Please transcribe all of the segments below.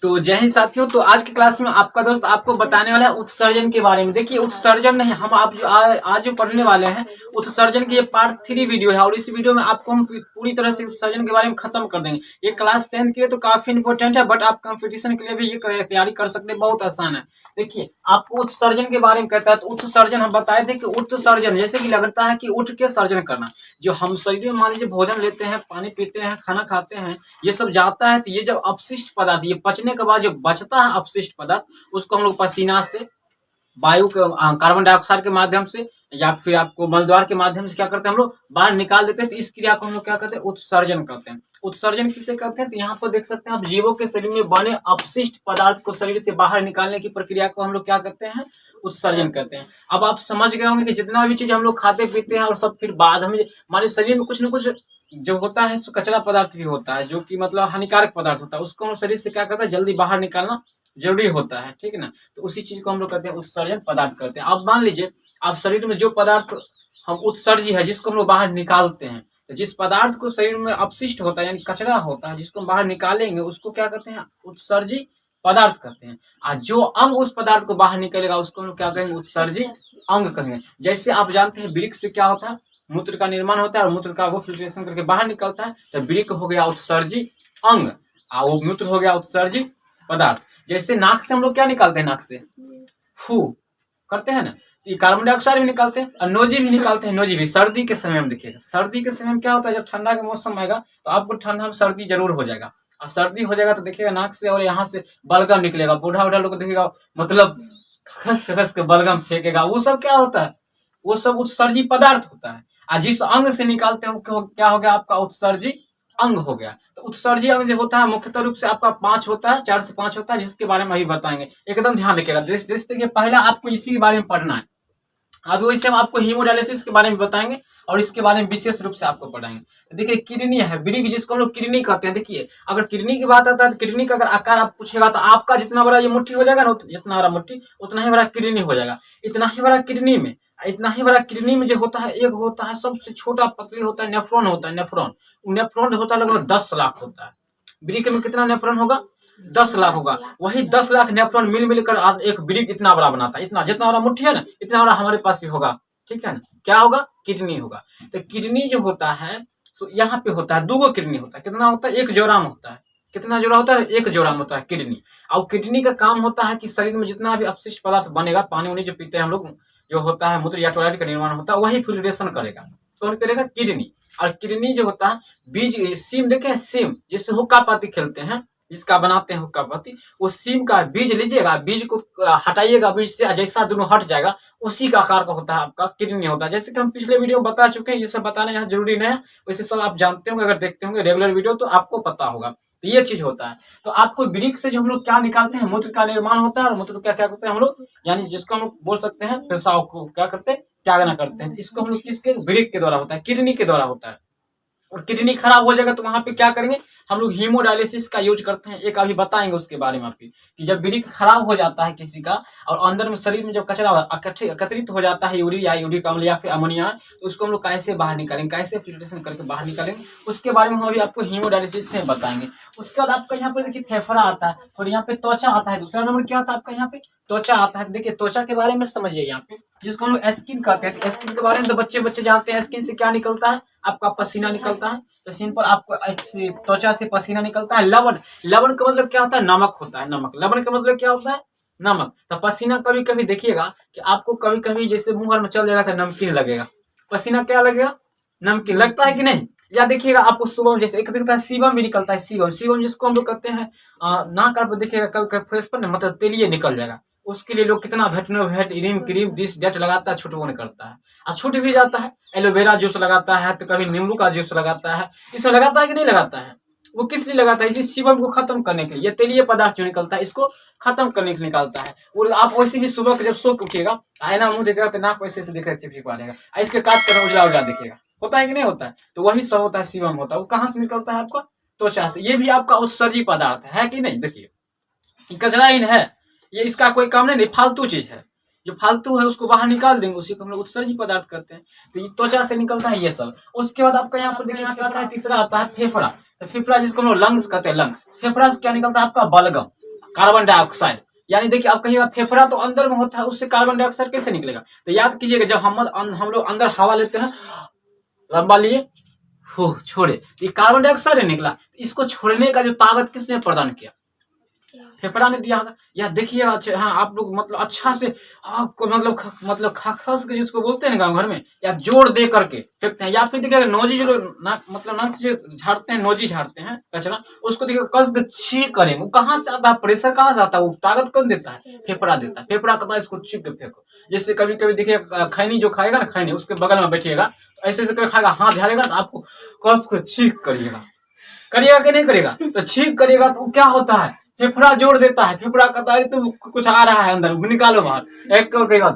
तो जय हिंद साथियों। तो आज की क्लास में आपका दोस्त आपको बताने वाला है उत्सर्जन के बारे में। देखिए उत्सर्जन नहीं, हम आप जो आज जो पढ़ने वाले हैं उत्सर्जन की ये पार्ट 3 वीडियो है और इस वीडियो में आपको हम पूरी तरह से उत्सर्जन के बारे में खत्म कर देंगे। ये क्लास 10 के लिए तो काफी इंपॉर्टेंट है, बट आप कंपटीशन के लिए भी ये तैयारी कर सकते हैं, बहुत आसान है। देखिए आपको उत्सर्जन के बारे में कहता है, तो उत्सर्जन हम बताए थे कि उत्सर्जन जैसे कि लगता है कि उठ के सर्जन करना, जो हम शरीर में मान लीजिए भोजन लेते हैं, पानी पीते हैं, खाना खाते हैं, ये सब जाता है, तो ये जब अपशिष्ट पदार्थ ये पचने के बाद जो बचता है अपशिष्ट पदार्थ, उसको हम लोग पसीना से, वायु के कार्बन डाइऑक्साइड के माध्यम से या फिर आपको मलद्वार के माध्यम से क्या करते हैं हम लोग बाहर निकाल देते हैं। तो इस क्रिया को हम लोग क्या करते हैं, उत्सर्जन करते हैं। उत्सर्जन किसे कहते हैं, तो यहाँ पर देख सकते हैं आप, जीवों के शरीर में बने अपशिष्ट पदार्थ को शरीर से बाहर निकालने की प्रक्रिया को हम लोग क्या करते हैं, उत्सर्जन करते हैं। अब आप समझ गए होंगे कि जितना भी चीज हम लोग खाते पीते हैं और सब फिर बाद में हमारे शरीर में कुछ न कुछ जो होता है सो कचरा पदार्थ भी होता है, जो कि मतलब हानिकारक पदार्थ होता है, उसको हम शरीर से क्या करते हैं, जल्दी बाहर निकालना जरूरी होता है, ठीक है ना। तो उसी चीज को हम लोग कहते हैं उत्सर्जन पदार्थ करते हैं। अब मान लीजिए आप शरीर में जो पदार्थ हम उत्सर्जी है, जिसको हम लोग बाहर निकालते हैं, तो जिस पदार्थ को शरीर में अपशिष्ट होता है यानी कचरा होता है, जिसको हम बाहर निकालेंगे उसको क्या कहते हैं, उत्सर्जी पदार्थ कहते हैं। और जो अंग उस पदार्थ को बाहर निकलेगा उसको हम लोग क्या कहेंगे, उत्सर्जी अंग कहेंगे। जैसे आप जानते हैं वृक्क से क्या होता है, मूत्र का निर्माण होता है और मूत्र का वो फिल्ट्रेशन करके बाहर निकलता है, तो वृक्क हो गया उत्सर्जी अंग और वो मूत्र हो गया उत्सर्जी पदार्थ। जैसे नाक से हम लोग क्या निकालते हैं, नाक से फू करते हैं ना, ये कार्बन डाइऑक्साइड भी निकालते हैं और नोजी भी निकालते हैं। नोजी भी सर्दी के समय में देखिएगा, सर्दी के समय में क्या होता है, जब ठंडा का मौसम आएगा तो आपको ठंडा में सर्दी जरूर हो जाएगा, और सर्दी हो जाएगा तो देखिएगा नाक से और यहाँ से बलगम निकलेगा। बूढ़ा बूढ़ा लोग देखिएगा मतलब खस के बलगम फेंकेगा, वो सब क्या होता है, वो सब उत्सर्जी पदार्थ होता है। और जिस अंग से निकालते हैं क्या हो गया, आपका उत्सर्जी अंग हो गया। तो उत्सर्जी अंग जो होता है मुख्यतः रूप से आपका 5 होता है, 4 से 5 होता है, जिसके बारे में अभी बताएंगे, एकदम ध्यान रखिएगा। देखिए पहला आपको इसी के बारे में पढ़ना है, आज वैसे हम आपको हीमोडायलिसिस के बारे में बताएंगे और इसके बारे में विशेष रूप से आपको पढ़ाएंगे। देखिए किडनी है, वृक्क जिसको हम लोग किडनी कहते हैं। देखिए अगर किडनी की बात आता है तो किडनी का अगर आकार आप पूछेगा तो आपका जितना बड़ा ये मुट्ठी हो जाएगा ना, जितना बड़ा मुट्ठी उतना ही बड़ा किडनी हो जाएगा। इतना ही बड़ा किडनी में जो होता है, एक होता है सबसे छोटा पतली होता है, नेफ्रॉन होता है। नेफ्रॉन होता है लगभग 10 लाख होता है। वृक्क में कितना नेफ्रॉन होगा, 10 लाख होगा। वही 10 लाख नेफ्रॉन मिलकर एक वृक्क इतना बड़ा बनाता है। इतना जितना बड़ा मुट्ठी है ना, इतना बड़ा हमारे पास भी होगा, ठीक है ना। क्या होगा, किडनी होगा। तो किडनी जो होता है तो यहाँ पे होता है 2 किडनी होता है। कितना होता है, एक जोड़ा में होता है। कितना जोड़ा होता है, एक जोड़ा में होता है किडनी। और किडनी का काम होता है कि शरीर में जितना भी अपशिष्ट पदार्थ बनेगा, पानी उनी जो पीते हैं हम लोग, जो होता है मूत्र या टॉयलेट का निर्माण होता है, वही फिल्ट्रेशन करेगा। कौन करेगा, किडनी। और किडनी जो होता है बीज सीम, देखे सीम जिससे हुक्का पाती खेलते हैं, जिसका बनाते हैं हुक्का पाती, उस सीम का बीज लीजिएगा, बीज को हटाइएगा, बीज से जैसा दोनों हट जाएगा उसी का आकार का होता है आपका किडनी होता है। जैसे कि हम पिछले वीडियो में बता चुके हैं, ये सब बताना यहाँ जरूरी नहीं है, वैसे सब आप जानते होंगे, अगर देखते होंगे रेगुलर वीडियो तो आपको पता होगा। तो ये चीज होता है। तो आपको वृक्क से जो हम लोग क्या निकालते हैं, मूत्र का निर्माण होता है, और मूत्र क्या करते हैं हम लोग, यानी जिसको हम लोग बोल सकते हैं पेशाब को क्या करते हैं, त्यागना करते हैं। इसको हम लोग किसके, वृक्क के द्वारा होता है, किडनी के द्वारा होता है। और किडनी खराब हो जाएगा तो वहां पे क्या करेंगे हम लोग, हीमोडायलिसिस का यूज करते हैं। एक अभी बताएंगे उसके बारे में आपकी, कि जब वृक्क खराब हो जाता है किसी का और अंदर में शरीर में जब कचरा एकत्रित हो जाता है, यूरिक अम्ल या फिर अमोनिया, तो उसको हम लोग कैसे बाहर निकालेंगे, कैसे फिल्ट्रेशन करके बाहर निकालेंगे, उसके बारे में हम अभी आपको हीमोडायलिसिस में बताएंगे। उसके बाद आपका यहाँ पे देखिए फेफड़ा आता है और यहाँ पे त्वचा आता है। दूसरा नंबर क्या आता है आपका, यहाँ पे त्वचा आता है। देखिए त्वचा के बारे में समझिए, यहाँ पे जिसको हम लोग स्किन कहते हैं। स्किन के बारे में तो बच्चे जानते हैं, स्किन से क्या निकलता है, आपका पसीना निकलता है। तो सिंपल आपको त्वचा से पसीना निकलता है। लवण का मतलब क्या होता है, नमक होता है। नमक, लवण का मतलब क्या होता है, नमक। तो पसीना कभी कभी देखिएगा कि आपको कभी कभी जैसे मुंह में चल जाएगा तो नमकीन लगेगा, पसीना क्या लगेगा, नमकीन लगता है कि नहीं। या देखिएगा आपको सुबह जैसे एक दिखता है, सीबम भी निकलता है। सीबम जिसको हम लोग कहते हैं नाक पर देखिएगा कभी कभी फेस पर मतलब तेलिए निकल जाएगा, उसके लिए लोग कितना वेटनोवेट क्रीम दिस डेट लगाता है, छूट वो नहीं करता है और छूट भी जाता है। एलोवेरा जूस लगाता है, तो कभी नींबू का जूस लगाता है, इसमें लगाता है कि नहीं लगाता है। वो किस लिए लगाता है, इसी सीबम को खत्म करने के लिए। ये तेलीय पदार्थ जो निकलता है इसको खत्म करने के लिए निकालता है। और आप वैसे भी सुबह जब सो के उठिएगा, आईना मुंह देखेगा तो नाक वैसे से देखेगा, चिपचिप पाएगा, इसके काट कर उजला दिखेगा, होता है कि नहीं होता है। तो वही सब होता है, सीबम होता है। वो कहाँ से निकलता है, आपका त्वचा से। ये भी आपका उत्सर्जी पदार्थ है कि नहीं। देखिए कचरा ही है ये, इसका कोई काम नहीं, फालतू चीज है। जो फालतू है उसको बाहर निकाल देंगे, उसी को हम लोग उत्सर्जी पदार्थ करते हैं। तो ये त्वचा से निकलता है ये सब। उसके बाद आपका यहाँ पर देखिए आता है, तीसरा आता है फेफड़ा। तो फेफड़ा जिसको हम लोग लंग्स कहते हैं, लंग। फेफड़ा से क्या निकलता है आपका, बलगम। Carbon dioxide. यानी देखिए आप कहिएगा फेफड़ा तो अंदर में होता है, उससे कार्बन डाइऑक्साइड कैसे निकलेगा? तो याद कीजिएगा जब हम लोग अंदर हवा लेते हैं, लंबा लिए, छोड़े, ये कार्बन डाइऑक्साइड निकला। इसको छोड़ने का जो ताकत किसने प्रदान किया? फेफड़ा ने दिया होगा। या देखिए हाँ आप लोग मतलब अच्छा से मतलब खस के जिसको बोलते हैं ना गाँव घर में, या जोड़ दे करके फेंकते हैं। या फिर देखिए नोजी जो नाक से जो झाड़ते हैं, नोजी झाड़ते हैं कचरा, उसको देखिए कस के छींक करेंगे। वो कहाँ से आता है? प्रेशर कहाँ से आता है? वो ताकत कौन देता है? फेफड़ा देता है। फेफड़ा कहता है इसको छींक के फेंको। जैसे कभी कभी देखिए खैनी जो खाएगा ना, खैनी उसके बगल में बैठिएगा, ऐसे ऐसे कर खाएगा, हाथ झाड़ेगा तो आपको कस के छींक करिएगा कि नहीं करेगा? तो छींक करिएगा तो क्या होता है? फेफड़ा जोड़ देता है। फेफड़ा कहता है तो कुछ आ रहा है अंदर, निकालो बाहर। एक करेगा,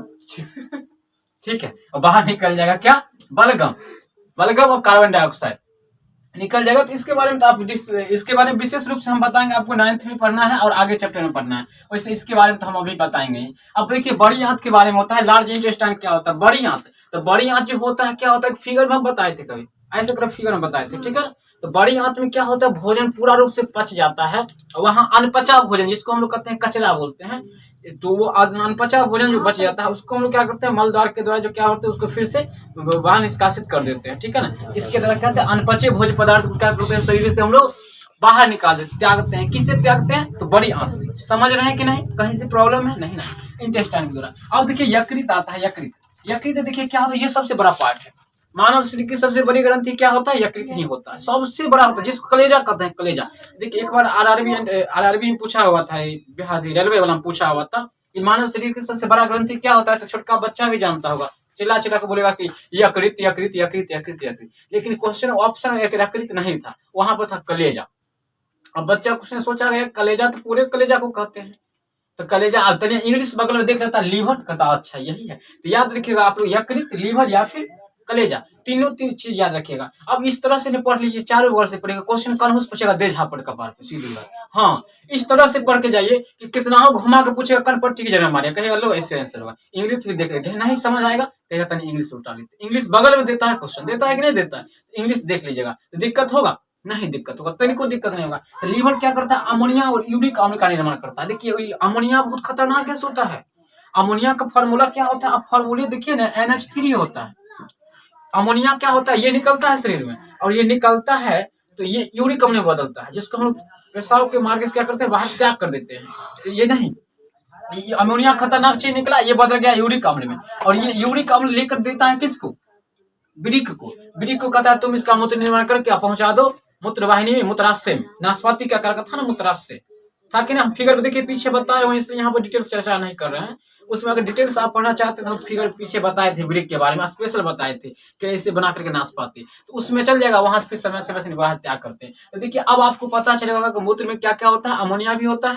ठीक है, और बाहर निकल जाएगा क्या? बलगम और कार्बन डाइऑक्साइड निकल जाएगा। तो इसके बारे में तो आप इसके बारे में विशेष रूप से हम बताएंगे, आपको 9th में पढ़ना है और आगे चैप्टर में पढ़ना है। वैसे इसके बारे में तो हम अभी बताएंगे। अब देखिए बड़ी आंत के बारे में होता है। लार्ज इंटेस्टाइन क्या होता है? बड़ी आंत। तो बड़ी आंत जो होता है क्या होता है? फिगर में हम बताए थे, कभी ऐसे कर फिगर में बताए थे, ठीक है। तो बड़ी आंत में क्या होता है? भोजन पूरा रूप से पच जाता है। वहां अनपचा भोजन, जिसको हम लोग कहते हैं कचरा बोलते हैं, तो वो अनपचा भोजन जो बच जाता है उसको हम लोग क्या करते हैं? मलद्वार के द्वारा जो क्या होता है उसको फिर से बाहर निष्कासित कर देते हैं, ठीक है ना। इसके द्वारा क्या होता है? अनपचे भोज्य पदार्थ को क्या करते हैं? शरीर से हम लोग बाहर निकाल देते, त्यागते हैं। किससे त्यागते हैं? तो बड़ी आंत से। समझ रहे हैं कि नहीं? कहीं से प्रॉब्लम है? नहीं ना, इंटेस्टाइन के द्वारा। अब देखिए यकृत आता है। यकृत देखिए क्या होता है? ये सबसे बड़ा पार्ट है। मानव शरीर की सबसे बड़ी ग्रंथि क्या होता है? यकृत ही होता है, सबसे बड़ा होता है, जिसको कलेजा कहते हैं। कलेजा देखिए एक बार आरआरबी में पूछा हुआ था, बिहार रेलवे वाला में पूछा हुआ था कि मानव शरीर की सबसे बड़ा ग्रंथि क्या होता है? तो छोटका बच्चा भी जानता होगा, चिल्ला चिल्ला के बोलेगा कि यकृत यकृत यकृत यकृत यकृत। लेकिन क्वेश्चन ऑप्शन यकृत नहीं था, वहां पर था कलेजा। अब बच्चा कुछ ने सोचा गया कलेजा तो पूरे कलेजा को कहते हैं, तो कलेजा इंग्लिश बगल में देख लेता लीवर, कहता अच्छा यही है। तो याद रखिएगा आप लोग यकृत, लीवर या फिर कलेजा, तीन चीज याद रखिएगा। अब इस तरह से नहीं पढ़ लीजिए, चारों वर्ड से पढ़ेगा। क्वेश्चन कौन से पूछेगा? दे झापड़ कपार पे, सीधी बात। हाँ, इस तरह से पढ़ के जाइए कि कितना हो घुमा के पूछेगा, कनपट्टी की जगह मारे, कहेगा लो ऐसे आंसर होगा। इंग्लिश भी देख लीजिए, नहीं समझ आएगा कहेगा तनी इंग्लिश उल्टा लेते। इंग्लिश बगल में देता है, क्वेश्चन देता है कि नहीं देता है, इंग्लिश देख लीजिएगा। तो दिक्कत होगा? नहीं दिक्कत होगा, तनिको दिक्कत नहीं होगा। तो लीवर क्या करता है? अमोनिया और यूरिक अम्ल का निर्माण करता है। देखिए अमोनिया बहुत खतरनाक गैस होता है। अमोनिया का फॉर्मूला क्या होता है? अब फॉर्मूले देखिए ना, NH3 होता है। अमोनिया क्या होता है? ये निकलता है शरीर में, और ये निकलता है तो ये यूरिक अम्ल में बदलता है, जिसको हम लोग पेशाब के मार्ग से क्या करते हैं? बाहर त्याग कर देते हैं। ये नहीं, ये अमोनिया खतरनाक चीज निकला, ये बदल गया यूरिक अम्ल में, और ये यूरिक अम्ल लेकर देता है किसको? वृक्क को। वृक्क को कहता है तुम इसका मूत्र निर्माण करके क्या पहुंचा दो मूत्र वाहिनी में, मूत्राशय में। नाशपाती क्या करता था ना? मूत्राशय था कि ना। फिगर में देखिए पीछे बताए हुए, इसलिए यहाँ पर डिटेल्स चर्चा नहीं कर रहे हैं। उसमें अगर डिटेल्स आप पढ़ना चाहते हैं तो फिगर पीछे बताए थे, वृक्क के बारे में स्पेशल बताए थे कि ऐसे बना करके नाशपाती, तो उसमें चल जाएगा, वहां से समय से बाहर त्याग करते हैं। तो देखिए अब आपको पता चलेगा कि मूत्र में क्या क्या होता है। अमोनिया भी होता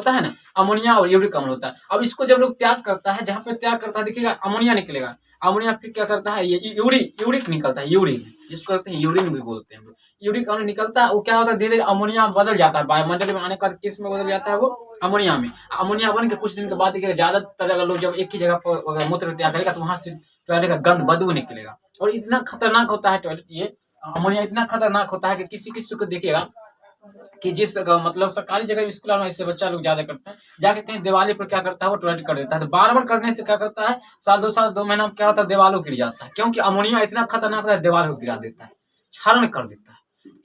है ना, अमोनिया और यूरिक अम्ल होता है। अब इसको जब लोग त्याग करता है, जहाँ पे त्याग करता है देखिएगा अमोनिया निकलेगा। अमोनिया फिर क्या करता है? ये यूरिक निकलता है, यूरिन, जिसको कहते हैं यूरिन भी बोलते हैं हम लोग। यूरिक अम्ल निकलता है, वो क्या होता है? धीरे धीरे अमोनिया बदल जाता है, वायुमंडल में आने के बाद किस में बदल जाता है? वो अमोनिया में। अमोनिया बन के कुछ दिन के बाद ज्यादातर अगर लोग जब एक ही जगह पर मूत्र त्याग करेगा तो वहां से टॉयलेट का गंद बदबू निकलेगा। और इतना खतरनाक होता है टॉयलेट, ये अमोनिया इतना खतरनाक होता है कि किसी किसी को देखिएगा कि जिस मतलब सरकारी जगह स्कूल में ऐसे बच्चा लोग ज्यादा करते हैं, जाके कहीं दिवाली पर क्या करता है? वो टॉयलेट कर देता है। तो बार बार करने से क्या करता है? साल दो महीना में क्या होता है? दीवालों गिर जाता है, क्योंकि अमोनिया इतना खतरनाक होता है, दीवार को गिरा देता है, क्षरण कर देता है।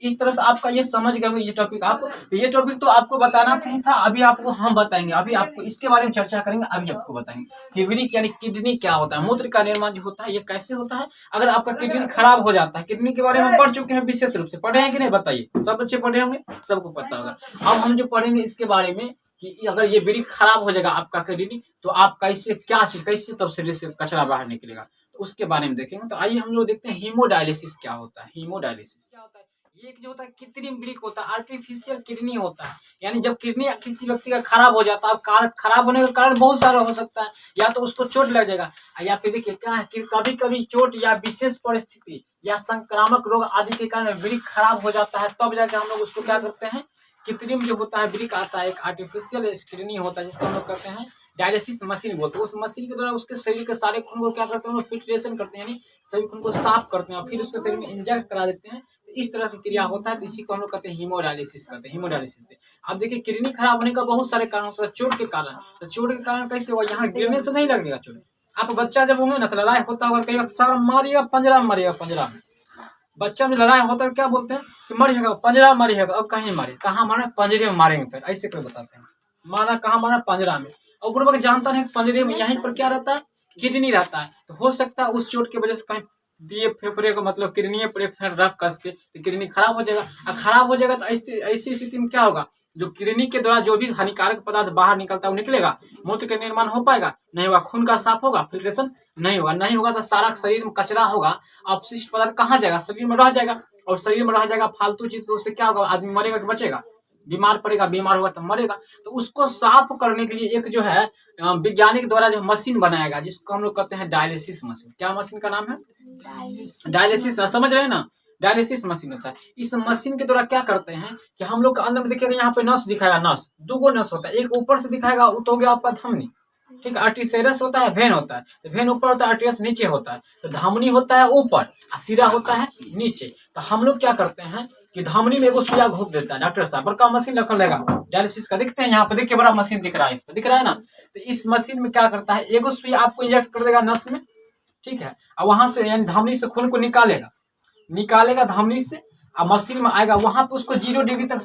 इस तरह से आपका ये समझ गए ये टॉपिक। आप तो ये टॉपिक तो आपको बताना नहीं था, अभी आपको हम बताएंगे। अभी आपको इसके बारे में चर्चा करेंगे, अभी आपको बताएंगे कि वृक्क यानी किडनी क्या होता है, मूत्र का निर्माण जो होता है ये कैसे होता है। अगर आपका किडनी खराब हो जाता है, किडनी के बारे में पढ़ चुके हैं विशेष रूप से, पढ़े हैं कि नहीं बताइए? सब बच्चे पढ़े होंगे, सबको पता होगा। अब हम जो पढ़ेंगे इसके बारे में कि अगर ये वृक्क खराब हो जाएगा आपका किडनी, तो आप कैसे क्या चीज कैसे तब शरीर से कचरा बाहर निकलेगा, तो उसके बारे में देखेंगे। तो आइए हम लोग देखते हैं हीमोडायलिसिस क्या होता है। हीमोडायलिसिस क्या होता है? ये जो होता है कृत्रिम वृक्क होता है, आर्टिफिशियल किडनी होता है। यानी जब किडनी किसी व्यक्ति का खराब हो जाता है, अब खराब होने का कारण बहुत सारा हो सकता है, या तो उसको चोट लग जाएगा, या फिर देखिए क्या है कि कभी कभी चोट या विशेष परिस्थिति या संक्रामक रोग आदि के कारण वृक्क खराब हो जाता है, तब जाके हम लोग उसको क्या करते हैं? कृत्रिम जो होता है वृक्क आता है, एक आर्टिफिशियल किडनी होता है, जिसको हम लोग करते हैं डायलिसिस मशीन बोलते हैं। उस मशीन के द्वारा उसके शरीर के सारे खून को क्या करते हैं? फिल्ट्रेशन करते हैं, यानी सभी खून को साफ करते हैं, और फिर उसके शरीर में इंजेक्ट करा देते हैं। इस तरह की क्रिया होता है, तो इसी को हम लोग कहते हैं हीमोडायलिसिस करते हैं। हीमोडायलिसिस से अब देखिए किडनी खराब होने का बहुत सारे कारण हो सकते हैं। चोट के कारण, तो चोट के कारण कैसे हुआ, यहाँ गिरने से नहीं लगेगा चोट। आप बच्चा जब होंगे ना तो लड़ाई होता होगा, कहीं सर मारिएगा पंजरा में मारिएगा, पंजरा में बच्चा में लड़ाई होता है क्या बोलते हैं कि मरिएगा पंजरा मारिएगा। अब कहीं मारे, कहाँ मारे, पंजरे में मारेंगे, फिर ऐसे कोई बताते हैं मारा कहाँ मारा, पंजरा में। और बुढ़वा जानता है पंजरे में यहीं पर क्या रहता है, किडनी रहता है। तो हो सकता है उस चोट की वजह से कहीं दिए फेफड़े को मतलब किडनी पर रख कस के तो किडनी खराब हो जाएगा। और खराब हो जाएगा तो ऐसी स्थिति में क्या होगा, जो किडनी के द्वारा जो भी हानिकारक पदार्थ बाहर निकलता है वो निकलेगा, मूत्र का निर्माण हो पाएगा नहीं होगा, खून का साफ होगा, फिल्ट्रेशन नहीं होगा तो सारा शरीर में कचरा होगा, अपशिष्ट पदार्थ कहाँ जाएगा, शरीर में रह जाएगा। और शरीर में रह जाएगा फालतू चीज, तो उससे क्या होगा, आदमी मरेगा कि बचेगा, बीमार पड़ेगा, बीमार होगा तो मरेगा। तो उसको साफ करने के लिए एक जो है वैज्ञानिक द्वारा जो मशीन बनाएगा, जिसको हम लोग कहते हैं डायलिसिस मशीन। क्या मशीन का नाम है, डायलिसिस। समझ रहे हैं ना, डायलिसिस मशीन होता है। इस मशीन के द्वारा क्या करते हैं कि हम लोग के अंदर में देखिएगा, यहाँ पे नस दिखाएगा, नस दो नस होता है, एक ऊपर से दिखाएगा तो हो गया आपका धमनी, ठीक है, आर्टरीशियस होता है, वेन होता है, तो वेन ऊपर होता है, आर्टरीशियस नीचे होता है, तो धमनी होता है ऊपर और सिरा होता है नीचे। तो हम लोग क्या करते हैं कि धमनी में एगो सुइया घोप देता है डॉक्टर साहब, बड़का मशीन रखा रहेगा डायलिसिस का, देखते हैं यहाँ पे, देखिए बड़ा मशीन दिख रहा है, इस पे दिख रहा है ना। तो इस मशीन में क्या करता है, एगो सुइया आपको इंजेक्ट कर देगा नस में, ठीक है, और वहां से यानी धमनी से खून को निकालेगा धमनी से, और मशीन में आएगा, वहां पे उसको 0 डिग्री तक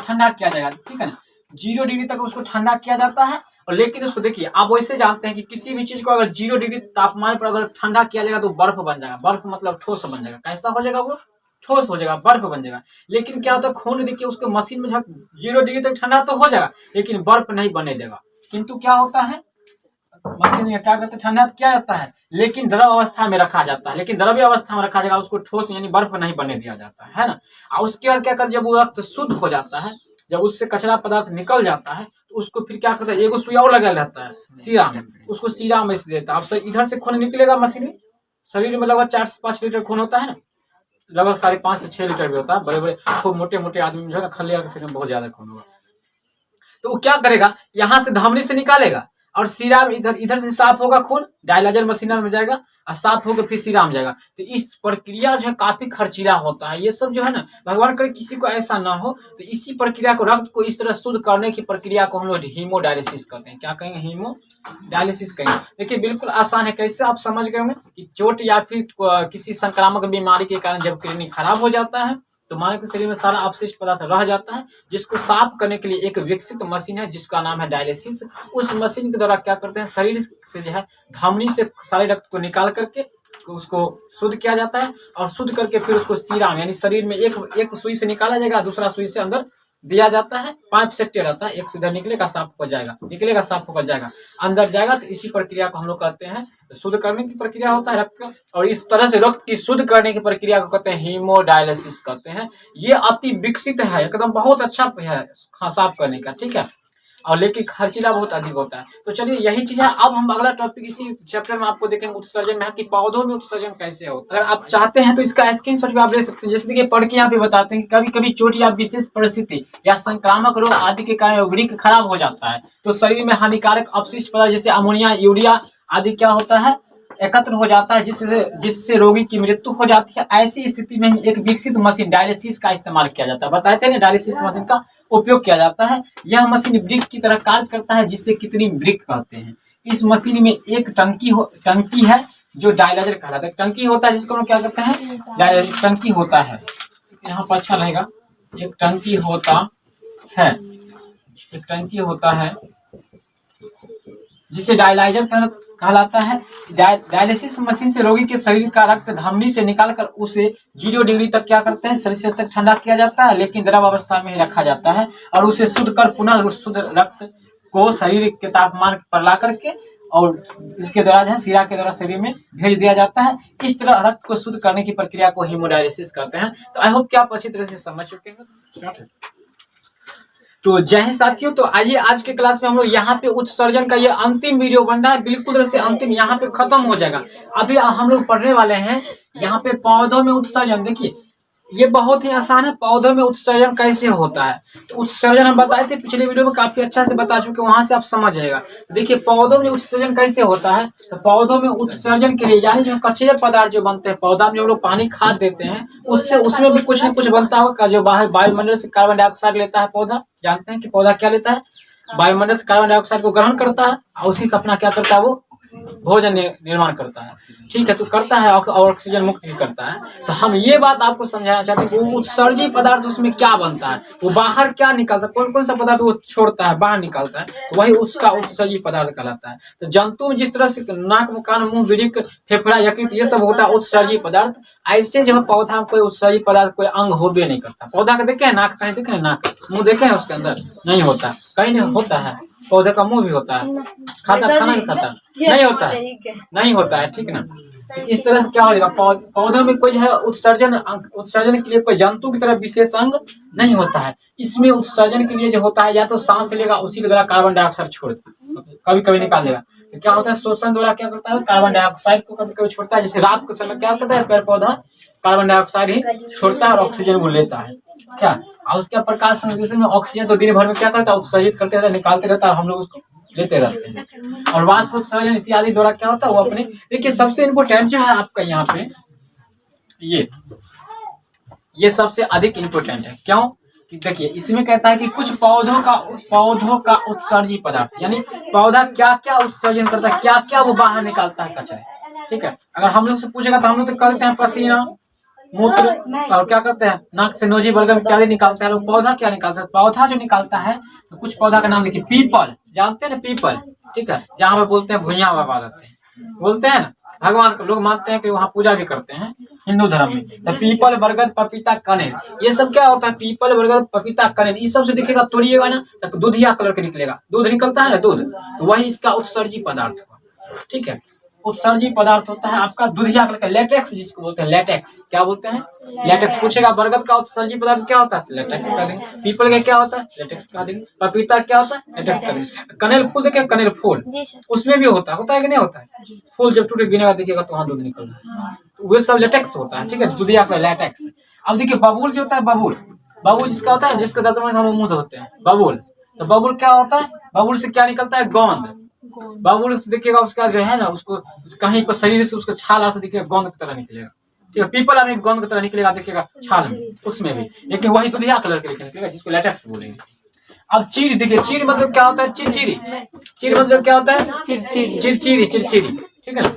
ठंडा किया जाएगा, ठीक है ना, 0 डिग्री तक उसको ठंडा किया जाता है। और लेकिन उसको देखिए, आप वैसे जानते हैं कि किसी भी चीज को अगर 0 डिग्री तापमान पर अगर ठंडा किया जाएगा तो बर्फ बन जाएगा, बर्फ मतलब ठोस बन जाएगा। कैसा हो जाएगा, वो ठोस हो जाएगा, बर्फ बन जाएगा। लेकिन क्या होता है, खून देखिए उसको मशीन में 0 डिग्री तक ठंडा तो हो जाएगा, लेकिन बर्फ नहीं बने देगा। किंतु क्या होता है, मशीन में क्या करते हैं, ठंडा किया जाता है, लेकिन द्रव अवस्था में रखा जाता है, लेकिन द्रव्य अवस्था में रखा जाएगा, उसको ठोस यानी बर्फ नहीं बने दिया जाता है ना। और उसके बाद क्या करते, जब वो रक्त शुद्ध हो जाता है, जब उससे कचरा पदार्थ निकल जाता है, तो उसको फिर क्या करता है, एगो सुइया और लगा रहता है सीरा में, उसको सीरा में से देता है। अब इधर से खून निकलेगा मशीन में, शरीर में लगभग 4 से 5 लीटर खून होता है ना, लगभग 5.5 से 6 लीटर भी होता है। बड़े बड़े खूब मोटे मोटे आदमी जो है ना, खलिया के शरीर में बहुत ज्यादा खून होगा। तो वो क्या करेगा, यहाँ से धमनी से निकालेगा और सीरा में इधर से साफ होगा खून, डायलाइजर मशीनर में जाएगा और साफ होकर फिर सीरा में जाएगा। तो इस प्रक्रिया जो है काफी खर्चीला होता है। ये सब जो है ना, भगवान करे किसी को ऐसा ना हो, तो इसी प्रक्रिया को, रक्त को इस तरह शुद्ध करने की प्रक्रिया को हम लोग हीमोडायलिसिस कहते हैं। क्या कहेंगे, हीमोडायलिसिस कहेंगे। देखिए बिल्कुल आसान है, कैसे आप समझ गए होंगे कि चोट या फिर किसी संक्रामक बीमारी के कारण जब किडनी खराब हो जाता है तो मानव के शरीर में सारा अपशिष्ट पदार्थ रह जाता है, जिसको साफ करने के लिए एक विकसित मशीन है जिसका नाम है डायलिसिस। उस मशीन के द्वारा क्या करते हैं, शरीर से जो है धमनी से सारे रक्त को निकाल करके उसको शुद्ध किया जाता है, और शुद्ध करके फिर उसको सीरा में यानी शरीर में एक सुई से निकाला जाएगा, दूसरा सुई से अंदर दिया जाता है। 5 सेक्टर रहता है, एक सीधा निकलेगा साफ हो जाएगा, निकलेगा साफ होकर जाएगा, अंदर जाएगा। तो इसी प्रक्रिया को हम लोग कहते हैं शुद्ध करने की प्रक्रिया होता है रक्त का, और इस तरह से रक्त की शुद्ध करने की प्रक्रिया को कहते हैं हीमोडायलिसिस कहते हैं। ये अति विकसित है, एकदम बहुत अच्छा है साफ करने का, ठीक है, और लेकिन खर्चीला बहुत अधिक होता है। तो चलिए यही चीज है। अब हम अगला टॉपिक इसी चैप्टर में आपको देखेंगे उत्सर्जन में है कि पौधों में उत्सर्जन कैसे होता है। अगर आप चाहते हैं तो इसका स्क्रीनशॉट भी आप ले सकते हैं। जैसे देखिए पढ़ के यहाँ पे बताते हैं कि कभी कभी चोट या विशेष परिस्थिति या संक्रामक रोग आदि के कारण वृक्क खराब हो जाता है, तो शरीर में हानिकारक अपशिष्ट पदार्थ जैसे अमोनिया, यूरिया आदि क्या होता है, एकत्र हो जाता है, जिससे रोगी की मृत्यु हो जाती है। ऐसी स्थिति में एक विकसित मशीन डायलिसिस का इस्तेमाल किया जाता है। बताए थे ना, डायलिसिस मशीन का उपयोग किया जाता है। यह मशीन ब्रिक की तरह कार्य करता है, जिससे कृत्रिम ब्रिक कहते हैं। इस मशीन में एक टंकी है जो डायलाइजर कहलाता है। टंकी होता है जिसको हम क्या कहते हैं, डायलाइजर टंकी होता है। यहाँ पर अच्छा रहेगा, एक टंकी होता है जिसे डायलाइजर कहलाता है। डायलिसिस मशीन से रोगी के शरीर का रक्त धमनी से निकालकर उसे 0 डिग्री तक क्या करते हैं, सेल्सियस तक ठंडा किया जाता है, लेकिन द्रव अवस्था में ही रखा जाता है, और उसे शुद्ध कर पुनः शुद्ध रक्त को शरीर के तापमान पर ला करके और इसके द्वारा जो है सिरा के द्वारा शरीर में भेज दिया जाता है। इस तरह रक्त को शुद्ध करने की प्रक्रिया को हीमोडायलिसिस कहते हैं। तो आई होप कि आप अच्छी तरह से समझ चुके हैं। तो जय हिंद साथियों, तो आइए आज के क्लास में हम लोग यहाँ पे उत्सर्जन का ये अंतिम वीडियो बन रहा है, बिल्कुल तरह से अंतिम, यहाँ पे खत्म हो जाएगा। अभी हम लोग पढ़ने वाले हैं यहाँ पे पौधों में उत्सर्जन। देखिए ये बहुत ही आसान है। पौधों में उत्सर्जन कैसे होता है, तो उत्सर्जन हम बताए थे पिछले वीडियो में, काफी अच्छा से बता चुके, वहां से आप समझ जाएगा। देखिए पौधों में उत्सर्जन कैसे होता है, तो पौधों में उत्सर्जन के लिए यानी जो कचरे पदार्थ जो बनते हैं पौधा में, जो लोग पानी खाद देते हैं उससे, उसमें भी कुछ न कुछ बनता होगा जो बाहर वायुमंडल से कार्बन डाइऑक्साइड लेता है पौधा। जानते हैं कि पौधा क्या लेता है, वायुमंडल से कार्बन डाइऑक्साइड को ग्रहण करता है और उसी से अपना क्या करता है, वो भोजन निर्माण करता है। ठीक है, तो करता है और ऑक्सीजन मुक्त भी करता है। तो हम ये बात आपको समझाना चाहते हैं कि वो उत्सर्जी पदार्थ उसमें क्या बनता है, वो बाहर क्या निकलता है, कौन कौन सा पदार्थ वो छोड़ता है, बाहर निकलता है, तो वही उसका उत्सर्जी पदार्थ कहलाता है। तो जंतु में जिस तरह से नाक, मुंह, कान, मुंह, वृक्क, फेफड़ा, यकृत ये सब होता है उत्सर्जी पदार्थ, ऐसे जो पौधा में कोई उत्सर्जी पदार्थ कोई अंग होबे नहीं करता। पौधा का देखे नाक, कहीं देखे नाक, मुंह देखे हैं उसके अंदर नहीं होता, कहीं नहीं होता है। पौधे का मुंह भी होता है, खाता खाना नहीं खाता, नहीं होता है, नहीं होता है, ठीक ना। तो इस तरह से क्या होगा, पौधों में कोई है उत्सर्जन के लिए कोई जंतु की तरह विशेष अंग नहीं होता है। इसमें उत्सर्जन के लिए जो होता है या तो सांस लेगा, उसी के द्वारा कार्बन डाइऑक्साइड छोड़ता, कभी कभी निकाल लेगा। तो क्या होता है, श्वसन द्वारा क्या करता है, कार्बन डाइऑक्साइड को कभी कभी छोड़ता है। जैसे रात के समय क्या करता है, पेड़ पौधा कार्बन डाइऑक्साइड ही छोड़ता है और ऑक्सीजन को लेता है क्या, और उसके प्रकाश संश्लेषण में ऑक्सीजन तो दिन भर में क्या करता है, उत्सर्जित करते रहता है, निकालते रहता है, हम लोग उसको लेते रहते हैं। और वाष्पोत्सर्जन इत्यादि द्वारा क्या होता है, वो अपने, देखिए सबसे इम्पोर्टेंट जो है आपका यहाँ पे ये सबसे अधिक इम्पोर्टेंट है। क्यों कि देखिए इसमें कहता है कि कुछ पौधों का उत्सर्जी पदार्थ, यानी पौधा क्या क्या उत्सर्जन करता है, क्या क्या वो बाहर निकालता है कचरे। ठीक है, अगर हम लोग से पूछेगा तो हम लोग तो कह देते हैं पसीना, मूत्र, और क्या करते हैं नाक से नोजी बलगम इत्यादि निकालते हैं लोग। पौधा क्या निकालता है, पौधा जो निकालता है तो कुछ पौधा का नाम देखिए, पीपल, जानते हैं ना पीपल, ठीक है, जहाँ पे बोलते हैं भुइयां बाबा रहते हैं, बोलते हैं ना, भगवान को लोग मानते हैं कि वहाँ पूजा भी करते हैं हिंदू धर्म में। तो पीपल, बरगद, पपीता, कनेर, ये सब क्या होता है, पीपल, बरगद, पपीता, कनेर, इस सब से दिखेगा, तोड़िएगा ना तो दूधिया कलर के निकलेगा, दूध निकलता है ना दूध, तो वही इसका उत्सर्जी पदार्थ हुआ। ठीक है, उत्सर्जी पदार्थ होता है आपका दूधिया कलर का, लेटेक्स जिसको बोलते हैं, लेटेक्स क्या बोलते हैं, लेटेक्स। पूछेगा बरगद का उत्सर्जी पदार्थ क्या होता है, लेटेक्स का देंगे। पीपल का क्या होता है, लेटेक्स का देंगे। पपीता क्या होता है, लेटेक्स का देंगे। कनेर फूल देखिए, कनेर फूल उसमें भी होता है कि नहीं होता है, फूल जब टूटे गिनेगा देखिएगा तो वहाँ दूध निकल रहा है, तो वो सब लेटेक्स होता है। ठीक है, दूधिया का लेटेक्स। अब देखिए बबूल जो होता है, बबूल जिसका होता है, जिसके दांतों में हम मुंह धोते हैं, बबूल। तो बबूल क्या होता है, बबूल से क्या निकलता है, गोंद। बबूल से देखिएगा उसका जो है ना, उसको कहीं पर शरीर से उसका छाल से देखिएगा गोंद की तरह निकलेगा। ठीक है, पीपल में गोंद की तरह निकलेगा, देखिएगा छाल में, उसमें भी, लेकिन वही दूधिया कलर के निकलेगा जिसको लेटेक्स बोलेंगे। अब चीर देखिए, चीर मतलब क्या होता है, चिरचिरी। चीर मतलब क्या होता है, चिरचिरी। ठीक है ना।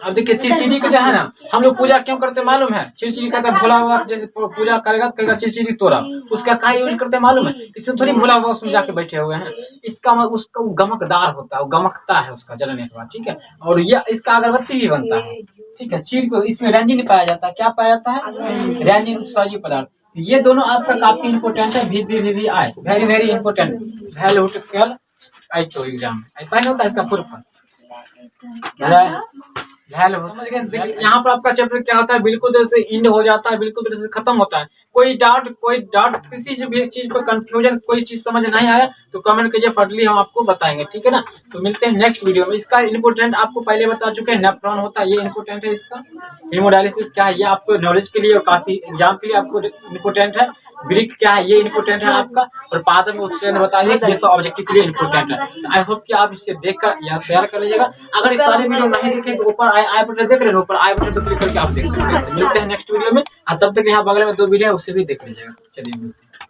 अब देखिए चिरचिरी का जो है ना, हम लोग पूजा क्यों करते मालूम है, चिरचिरी का भोला बाबा जैसे पूजा करेगा तो कहेगा चिरचिरी तोड़ा, उसका कहाँ यूज करते हैं मालूम है, इससे थोड़ी भोला बाबा उसमें जाके बैठे हुए हैं, इसका उसका गमकदार होता है, वो गमकता है उसका जलने के बाद। ठीक है, और ये इसका अगरबत्ती भी बनता है। ठीक है, चीर को इसमें रंजीन पाया जाता है, क्या पाया जाता है, रंजीन उत्सर्जी पदार्थ। ये दोनों आपका काफी इंपोर्टेंट है, VVVI वेरी इंपोर्टेंट, वैल्यूटिकल आईक्यू एग्जाम, ऐसा ही होता है इसका पूरा। यहाँ पर आपका चैप्टर क्या होता है, बिल्कुल तरह से इंड हो जाता है, बिल्कुल तरह से खत्म होता है। कोई डाउट किसी भी चीज पर कंफ्यूजन, कोई चीज समझ नहीं आया तो कमेंट कीजिए, फटली हम आपको बताएंगे। ठीक है ना, तो मिलते हैं नेक्स्ट वीडियो में। इसका इंपोर्टेंट आपको पहले बता चुके हैं, नेफ्रॉन होता है, ये इंपोर्टेंट है इसका। हेमोडायलिसिस क्या है, ये आपको नॉलेज के लिए और काफी एग्जाम के लिए आपको इंपोर्टेंट है। ब्रिक क्या है, ये इंपोर्टेंट है आपका। और पादप में उत्सर्जन बताइए, ये सब ऑब्जेक्टिव के लिए इंपोर्टेंट है। तो आई होप कि आप इसे देखकर या तैयार कर लीजिएगा। अगर इस सारे वीडियो नहीं देखें तो ऊपर आई बटन देख रहे हैं, ऊपर आई बटन पर क्लिक करके आप देख सकते हैं। मिलते हैं नेक्स्ट वीडियो में, और तब तक यहाँ बगल में 2 वीडियो है, उसे भी देख लीजिएगा। चलिए मिलते हैं।